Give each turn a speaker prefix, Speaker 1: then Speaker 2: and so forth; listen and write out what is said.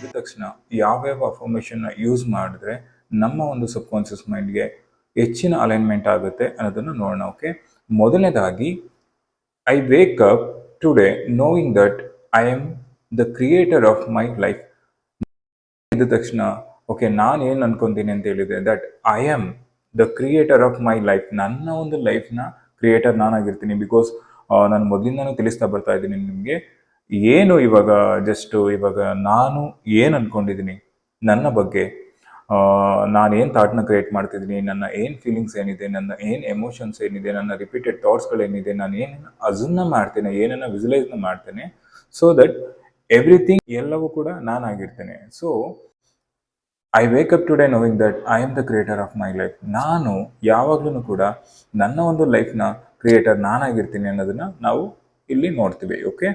Speaker 1: ಇದ್ದ ತಕ್ಷಣ ಯಾವ್ಯಾವ ಅಫರ್ಮೇಷನ್ನ ಯೂಸ್ ಮಾಡಿದ್ರೆ ನಮ್ಮ ಒಂದು ಸಬ್ಕಾನ್ಷಿಯಸ್ ಮೈಂಡ್ಗೆ ಹೆಚ್ಚಿನ ಅಲೈನ್ಮೆಂಟ್ ಆಗುತ್ತೆ ಅನ್ನೋದನ್ನು ನೋಡೋಣ. ಓಕೆ, ಮೊದಲನೇದಾಗಿ I wake up today knowing that I am the creator of my life. ಇದ್ದ ತಕ್ಷಣ ಓಕೆ, ನಾನು ಏನು ಅನ್ಕೊಂತೀನಿ ಅಂತ ಹೇಳಿದೆ, that I am the creator of my life. ನನ್ನ ಒಂದು ಲೈಫ್ನ ಕ್ರಿಯೇಟರ್ ನಾನಾಗಿರ್ತೀನಿ. ಬಿಕಾಸ್ ನಾನು ಮೊದಲಿಂದನೂ ತಿಳಿಸ್ತಾ ಬರ್ತಾ ಇದ್ದೀನಿ ನಿಮಗೆ, ಏನು ಇವಾಗ ನಾನು ಏನು ಅನ್ಕೊಂಡಿದ್ದೀನಿ ನನ್ನ ಬಗ್ಗೆ, ನಾನೇನು ಥಾಟ್ನ ಕ್ರಿಯೇಟ್ ಮಾಡ್ತಿದ್ದೀನಿ, ನನ್ನ ಏನು ಫೀಲಿಂಗ್ಸ್ ಏನಿದೆ, ನನ್ನ ಏನು ಎಮೋಷನ್ಸ್ ಏನಿದೆ, ನನ್ನ ರಿಪೀಟೆಡ್ ಥಾಟ್ಸ್ಗಳೇನಿದೆ, ನಾನು ಏನನ್ನು ಅಸನ್ನ ಮಾಡ್ತೇನೆ, ಏನನ್ನು ವಿಜುಲೈಸ್ನ ಮಾಡ್ತೇನೆ, ಸೊ ದಟ್ ಎವ್ರಿಥಿಂಗ್ ಎಲ್ಲವೂ ಕೂಡ ನಾನಾಗಿರ್ತೇನೆ. So I wake up today knowing that I am the creator of my life. ನಾನು ಯಾವಾಗಲೂ ಕೂಡ ನನ್ನ ಒಂದು ಲೈಫ್ನ ಕ್ರಿಯೇಟರ್ ನಾನಾಗಿರ್ತೀನಿ ಅನ್ನೋದನ್ನ ನಾವು ಇಲ್ಲಿ ನೋಡ್ತೀವಿ. ಓಕೆ,